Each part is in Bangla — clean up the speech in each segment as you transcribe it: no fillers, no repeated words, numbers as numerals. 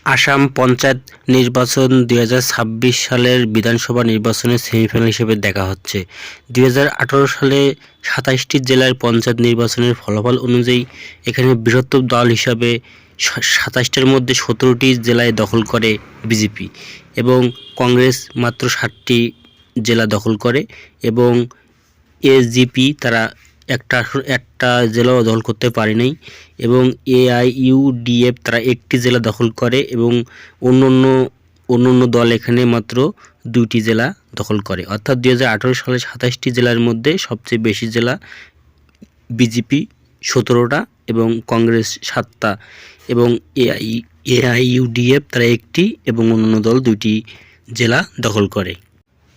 আসাম পঞ্চায়েত নির্বাচন ২০২৬ সালের বিধানসভা নির্বাচনের সেমিফাইনাল হিসেবে দেখা হচ্ছে। ২০১৮ সালে ২৭টি জেলার পঞ্চায়েত নির্বাচনের ফলাফল অনুযায়ী এখানে বৃহত্তম দল হিসাবে ২৭টার মধ্যে ১৭টি জেলায় দখল করে বিজেপি এবং কংগ্রেস মাত্র ৭টি জেলা দখল করে এবং এসজিপি তারা একটা জেলাও দখল করতে পারেনি এবং এআইইউডিএফ তারা একটি জেলা দখল করে এবং অন্য দল এখানে মাত্র 2টি জেলা দখল করে। অর্থাৎ ২০১৮ সালে ২৭টি জেলার মধ্যে সবচেয়ে বেশি জেলা বিজেপি ১৭টা এবং কংগ্রেস 7টা এবং এআইইউডিএফ তারা একটি এবং অন্যান্য দল 2টি জেলা দখল করে।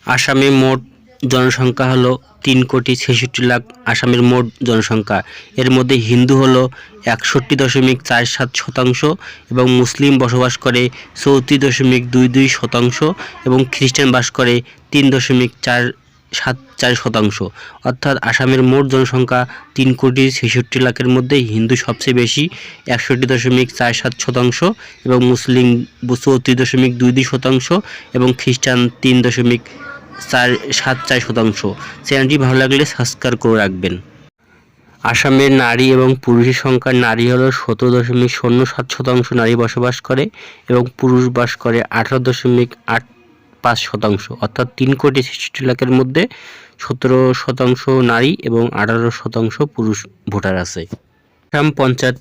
আসামে মোট জনসংখ্যা হলো ৩,৬৬,০০,০০০। আসামের মোট জনসংখ্যা, এর মধ্যে হিন্দু হলো ৬১.৪৭% এবং মুসলিম বসবাস করে ৩৪.২২% এবং খ্রিস্টান বাস করে ৩.৪৭% অর্থাৎ আসামের মোট জনসংখ্যা ৩,৬৬,০০,০০০ মধ্যে হিন্দু সবচেয়ে বেশি ৬১.৪৭% এবং মুসলিম ৩৪.২২% এবং খ্রিস্টান ৩.৪৭%। চ্যানেলটি ভালো লাগলে সাবস্ক্রাইব করে রাখবেন। আসামের নারী এবং পুরুষের সংখ্যা, নারী হলো ১৭.০৭% নারী বসবাস করে এবং পুরুষ বাস করে ১৮.৮৫%। অর্থাৎ ৩,৬৬,০০,০০০ মধ্যে ১৭% নারী এবং ১৮% পুরুষ ভোটার আছে। আসাম পঞ্চায়েত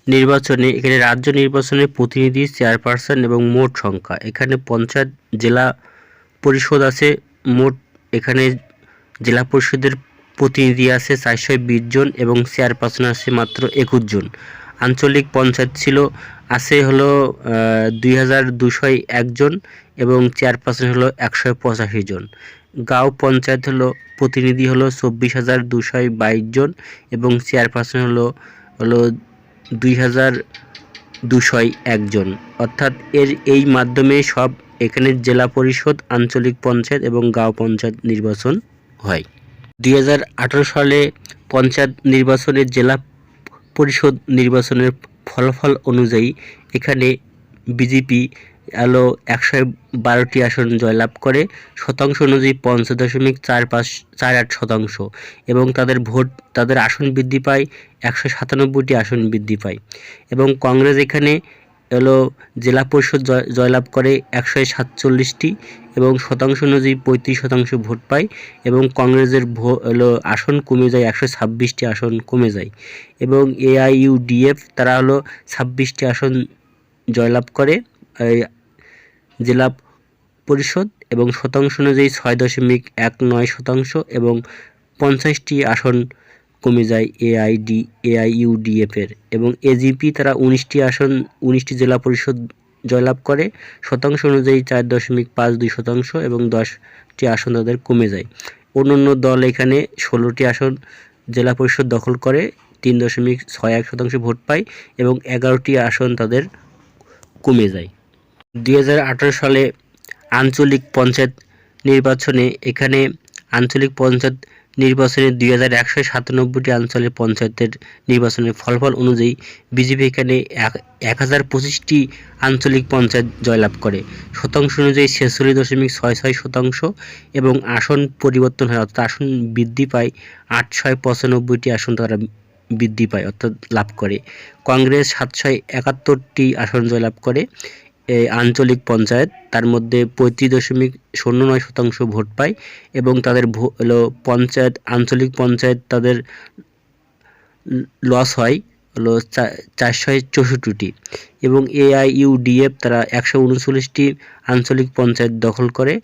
নির্বাচনে এখানে রাজ্য নির্বাচনের প্রতিনিধি, চেয়ারপারসন এবং মোট সংখ্যা। এখানে পঞ্চায়েত জেলা পরিষদ আছে মোট, এখানে জেলা পরিষদের প্রতিনিধি আছে ৪২০ জন এবং চেয়ারপারসন আছে মাত্র ২১ জন। আঞ্চলিক পঞ্চায়েত আছে হলো ২,২০১ জন এবং চেয়ারপারসন হলো ১৮৫ জন। গাঁও পঞ্চায়েত প্রতিনিধি হলো ২৪,২২২ জন এবং চেয়ারপারসন হলো ২,২০১ জন। অর্থাৎ এই মাধ্যমে সব এখানে জেলা পরিষদ, আঞ্চলিক পঞ্চায়েত এবং গাঁও পঞ্চায়েত নির্বাচন হয়। ২০১৮ সালে পঞ্চায়েত নির্বাচনের জেলা পরিষদ নির্বাচনের ফলাফল অনুযায়ী এখানে বিজেপি ১১২টি আসন জয়লাভ করে, শতাংশ অনুযায়ী ৫০.৪৮% এবং তাদের আসন বৃদ্ধি পায়, ১৯৭টি আসন বৃদ্ধি পায় এবং কংগ্রেস এখানে জেলা পরিষদ জয়লাভ করে ১৪৭টি এবং শতাংশ অনুযায়ী ৩৫% ভোট পায় এবং কংগ্রেসের আসন কমে যায়, ১২৬টি আসন কমে যায় এবং এআইইউডিএফ তারা ২৬টি আসন জয়লাভ করে জেলা পরিষদ এবং শতাংশ অনুযায়ী ৬.১৯% এবং ৫০টি আসন কমে যায় এআইইউডিএফ এর এবং এজিপি তারা ১৯টি জেলা পরিষদ জয়লাভ করে, শতাংশ অনুযায়ী ৪.৫২% এবং 10টি আসন তাদের কমে যায়। অন্যান্য দল এখানে 16টি আসন জেলা পরিষদ দখল করে, ৩.৬১% ভোট পায় এবং 11টি আসন তাদের কমে যায়। ২০১৮ সালে আঞ্চলিক পঞ্চায়েত নির্বাচনে এখানে আঞ্চলিক পঞ্চায়েত নির্বাচনে ২,১৯৭টি আঞ্চলিক পঞ্চায়েতের নির্বাচনের ফলাফল অনুযায়ী বিজেপি এখানে ১,০২৫টি আঞ্চলিক পঞ্চায়েত জয়লাভ করে, শতাংশ অনুযায়ী ৪৬.৬৬% এবং আসন পরিবর্তন হয় অর্থাৎ আসন বৃদ্ধি পায়, ৮৯৫টি আসন তারা বৃদ্ধি পায় অর্থাৎ লাভ করে। কংগ্রেস ৭৭১টি আসন জয়লাভ করে আঞ্চলিক পঞ্চায়েত, তার মধ্যে ৩৫.০৯% ভোট পায় এবং তাদের আঞ্চলিক পঞ্চায়েত তাদের লস হয় ৪৬৪টি এবং এআইইউডিএফ তারা ১৩৯টি আঞ্চলিক পঞ্চায়েত দখল করে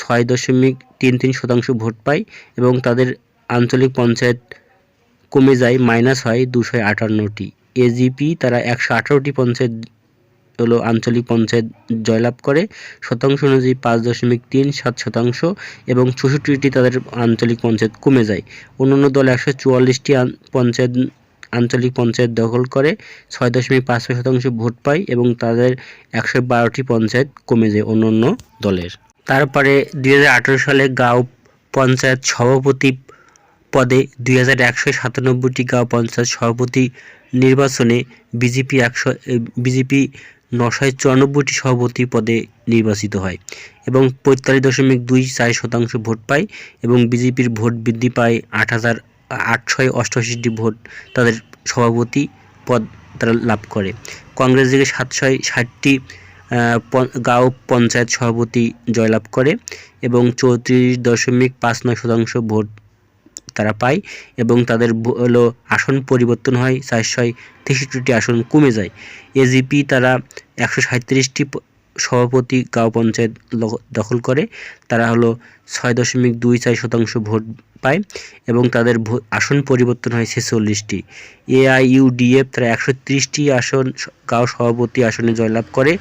৬.৩৩% ভোট পায় এবং তাদের আঞ্চলিক পঞ্চায়েত কমে যায়, মাইনাস হয় ২৫৮টি। এজিপি তারা ১১৮টি পঞ্চায়েত আঞ্চলিক পঞ্চায়েত জয়লাভ করে, শতাংশ অনুযায়ী ৫.৩৭% এবং ৬৪টি তাদের আঞ্চলিক পঞ্চায়েত কমে যায়। অন্যান্য দল ১৪৪টি আঞ্চলিক পঞ্চায়েত দখল করে ৬.৫% ভোট পায় এবং তাদের ১১২টি পঞ্চায়েত কমে যায় অন্যান্য দলের। তারপরে ২০১৮ সালে গাঁও পঞ্চায়েত সভাপতি পদে ২,১৯৭টি গাঁও পঞ্চায়েত সভাপতি নির্বাচনে বিজেপি 994টি সভাপতি পদে নির্বাচিত হয় এবং 45.24% ভোট পায় এবং বিজেপির ভোট বৃদ্ধি পায় 8,888টি ভোট তাদের সভাপতি পদ তারা লাভ করে। কংগ্রেস থেকে 760টি গাঁও পঞ্চায়েত সভাপতি জয়লাভ করে এবং 34.59% ভোট তারা পায় এবং তাদের আসন পরিবর্তন হয়, 463টি আসন কমে যায়। এজিপি তারা 137টি সভাপতি গাঁও পঞ্চায়েত দখল করে, তারা 6.24% ভোট পায় এবং তাদের আসন পরিবর্তন হয় 46টি। এআইইউডিএফ তারা 130টি আসন গাঁও সভাপতি আসনে জয়লাভ করে,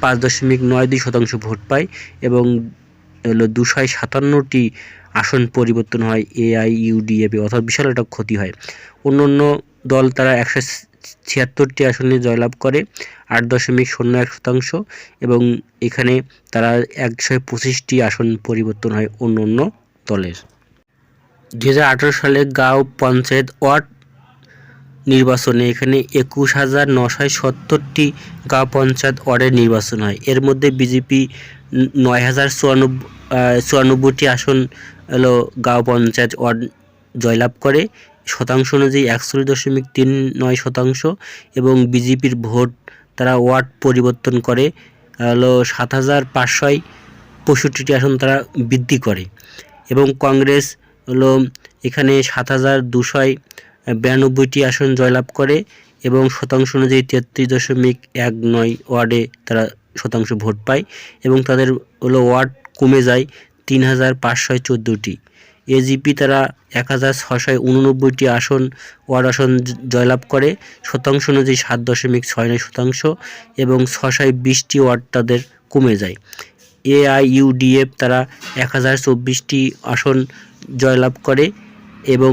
5.92% ভোট পায় এবং 257টি আসন পরিবর্তন হয় এআইইউডিএফ, অর্থাৎ বিশাল একটা ক্ষতি হয়। অন্যান্য দল তারা 176টি আসনে জয়লাভ করে, 8.01% এবং এখানে তারা 125টি আসন পরিবর্তন হয় অন্যান্য দলের। 2018 সালে গাঁও পঞ্চায়েত ওয়ার্ড নির্বাচনে এখানে 21,970টি গাঁও পঞ্চায়েত ওয়ার্ডের নির্বাচন হয়। এর মধ্যে বিজেপি 9,094টি আসন গাঁও পঞ্চায়েত ওয়ার্ড জয়লাভ করে, শতাংশ অনুযায়ী 41.39% এবং বিজেপির ভোট তারা ওয়ার্ড পরিবর্তন করে 7,565টি আসন তারা বৃদ্ধি করে এবং কংগ্রেস এখানে 7,292টি আসন জয়লাভ করে এবং শতাংশ অনুযায়ী 33.19 ওয়ার্ডে তারা শতাংশ ভোট পায় এবং তাদের ওয়ার্ড কমে যায় 3,514টি। এজিপি তারা 1,689টি ওয়ার্ড আসন জয়লাভ করে, শতাংশ অনুযায়ী 7.69% এবং 620টি ওয়ার্ড তাদের কমে যায়। এআইইউডিএফ তারা 1,024টি আসন জয়লাভ করে এবং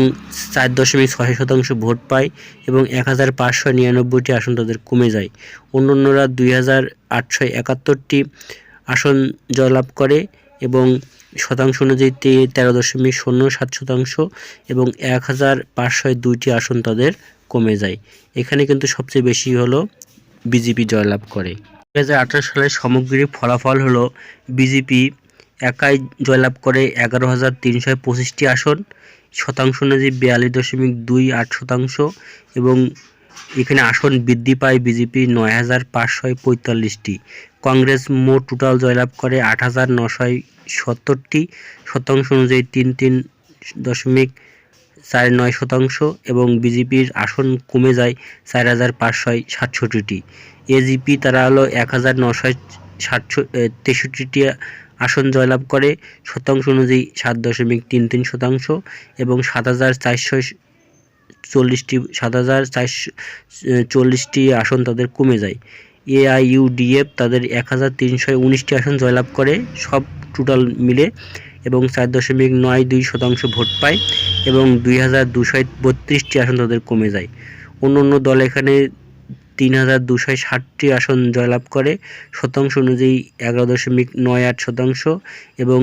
4.6% ভোট পায় এবং 1,599টি আসন তাদের কমে যায়। অন্যান্যরা 2,871টি আসন জয়লাভ করে এবং শতাংশ অনুযায়ী 13.07% এবং 1,502টি আসন তাদের কমে যায়। এখানে কিন্তু সবচেয়ে বেশি বিজেপি জয়লাভ করে। 2018 সালের সামগ্রিক ফলাফল বিজেপি একাই জয়লাভ করে 11,325টি আসন, শতাংশ অনুযায়ী 42.28% এবং এখানে আসন বৃদ্ধি পায় বিজেপি 9,545টি। কংগ্রেস মোট টোটাল জয়লাভ করে 8,970টি, শতাংশ অনুযায়ী 33.49% এবং বিজেপির আসন কমে যায় 4,567টি। এজিপি তারা 1,963টি আসন জয়লাভ করে, শতাংশ অনুযায়ী 7.33% এবং 7,440টি আসন তাদের কমে যায়। এআইইউডিএফ তাদের 1,319টি আসন জয়লাভ করে সব টোটাল মিলে এবং 4.92% ভোট পায় এবং 2,232টি আসন তাদের কমে যায়। অন্যান্য দল এখানে 3,260টি আসন জয়লাভ করে, শতাংশ অনুযায়ী 11.98% এবং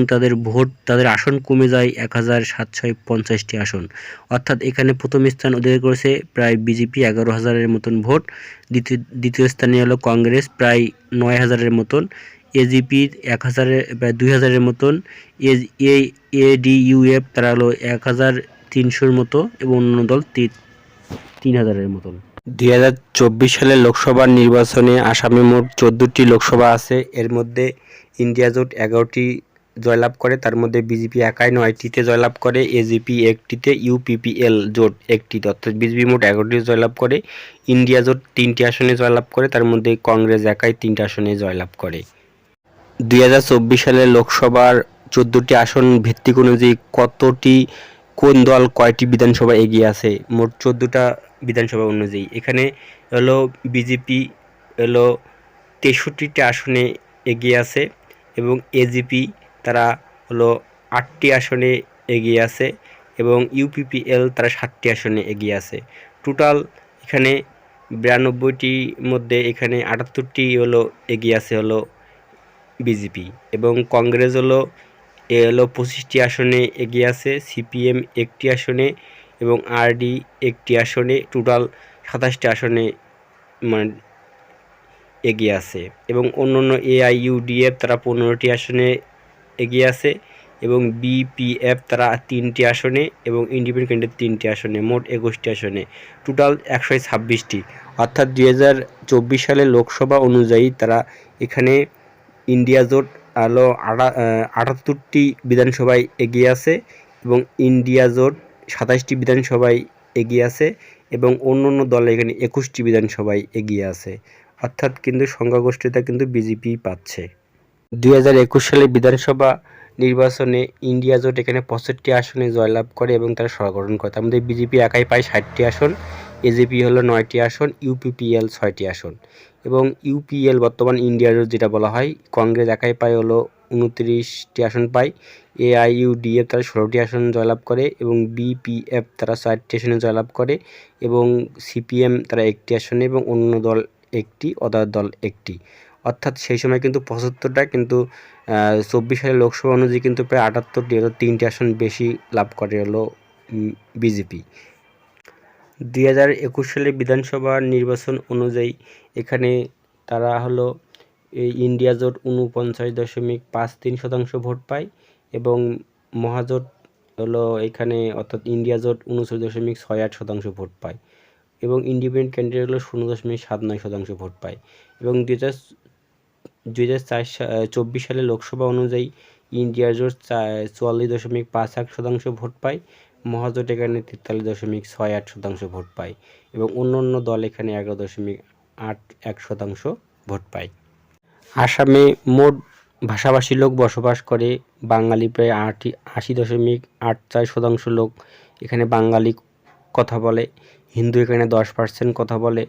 তাদের আসন কমে যায় 1,750টি আসন, অর্থাৎ এখানে প্রথম স্থান অধিকার করেছে প্রায় বিজেপি 11,000-এর মতন ভোট, দ্বিতীয় স্থানে কংগ্রেস প্রায় 9,000-এর মতন, এজিপি প্রায় 2,000-এর মতন, এডিইউএফ তারা 1,300-এর মতো এবং অন্য দল 3,000-এর মতন। 2024 সালের লোকসভা নির্বাচনে আসামে মোট 14টি লোকসভা আছে। এর মধ্যে ইন্ডিয়া জোট 11টি জয়লাভ করে, তার মধ্যে বিজেপি একাই 9টিতে জয়লাভ করে, এজিপি 1টিতে, ইউপিপিএল জোট 1টিতে, অর্থাৎ বিজেপি মোট 11টি জয়লাভ করে। ইন্ডিয়া জোট 3টি আসনে জয়লাভ করে, তার মধ্যে কংগ্রেস একাই 3টি আসনে জয়লাভ করে। 2024 সালের লোকসভার 14টি আসন ভিত্তিক অনুযায়ী কোন দল কয়টি বিধানসভা এগিয়ে আছে মোট 14টা বিধানসভা অনুযায়ী। এখানে বিজেপি 63টি আসনে এগিয়ে আছে এবং এজিপি তারা 8টি আসনে এগিয়ে আছে এবং ইউপিপিএল তারা 7টি আসনে এগিয়ে আছে। টোটাল এখানে 92টির মধ্যে এখানে 78টি এগিয়ে আছে বিজেপি এবং কংগ্রেস 25টি আসনে এগিয়ে আছে, সিপিএম 1টি আসনে এবং আরডি 1টি আসনে, টোটাল 27টি আসনে এগিয়ে আছে এবং অন্যান্য AIUDF তারা 15টি আসনে এগিয়ে আছে এবং BPF তারা 3টি আসনে এবং ইন্ডিপেন্ডেন্ট ক্যান্ডিডেট 3টি আসনে, মোট 21টি আসনে, টোটাল 126টি। অর্থাৎ 2024 সালের লোকসভা অনুযায়ী তারা এখানে ইন্ডিয়া জোট আলো 78টি বিধানসভায় এগিয়ে আছে এবং ইন্ডিয়া জোট 27টি বিধানসভায় এগিয়ে আছে এবং অন্য দল এখানে 21টি বিধানসভায় এগিয়ে আছে। অর্থাৎ কিন্তু সংখ্যাগরিষ্ঠতা কিন্তু বিজেপি পাচ্ছে। 2021 সালের বিধানসভা নির্বাচনে ইন্ডিয়া জোট এখানে 65টি আসনে জয়লাভ করে এবং তারা সরকার গঠন করে। তার মধ্যে বিজেপি একাই পায় 60টি আসন, AJP হলো 9টি আসন, UPPL 6টি আসন এবং UPL বর্তমান ইন্ডিয়া জোট যেটা বলা হয়, কংগ্রেস একাই পায় হলো 29টি আসন পায়, AIUDF তারা 16টি আসন জয়লাভ করে এবং BPF তারা 4টি আসনে জয়লাভ করে এবং CPM তারা 1টি আসনে এবং অন্য দল 1টি, অদার দল 1টি। অর্থাৎ সেই সময় কিন্তু 75টা, কিন্তু 24 সালের লোকসভা অনুযায়ী কিন্তু প্রায় 78টি, 3টি আসন বেশি লাভ করে হলো বিজেপি। 2021 সালের বিধানসভা নির্বাচন অনুযায়ী এখানে তারা হলো এই ইন্ডিয়া জোট 49.53% ভোট পায় এবং মহাজোট হলো এখানে অর্থাৎ ইন্ডিয়া জোট 39.68% ভোট পায় এবং ইন্ডিপেন্ডেন্ট ক্যান্ডিডেট হলো 0.79% ভোট পায় এবং 2024 সালের লোকসভা অনুযায়ী ইন্ডিয়া জোট 44.51% ভোট পায়, মহাজোট এখানে 43.68% ভোট পায় এবং অন্য দল এখানে 11.81% ভোট পায়। আসামে মোট ভাষাভাষী লোক বসবাস করে। বাঙালি প্রায় 80.84% লোক এখানে বাঙালি কথা বলে। হিন্দু এখানে 10% কথা বলে।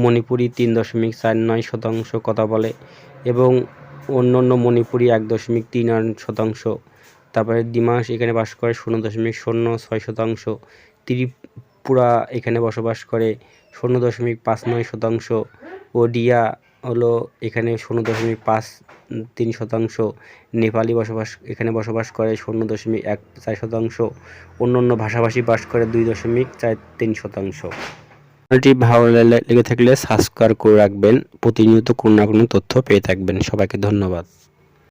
মণিপুরি 3.49% কথা বলে এবং অন্য মণিপুরি 1.38%। তারপরে ডিমাস এখানে বাস করে 0.06%। ত্রিপুরা এখানে বসবাস করে 0.59%। ওডিয়া হলো এখানে 0.53%। নেপালি এখানে বসবাস করে 0.14%। অন্য ভাষাভাষী বাস করে 2.43%। চ্যানেলটি ভালো লেগে থাকলে সাবস্ক্রাইব করে রাখবেন, প্রতিনিয়ত কোনো না কোনো তথ্য পেয়ে থাকবেন। সবাইকে ধন্যবাদ।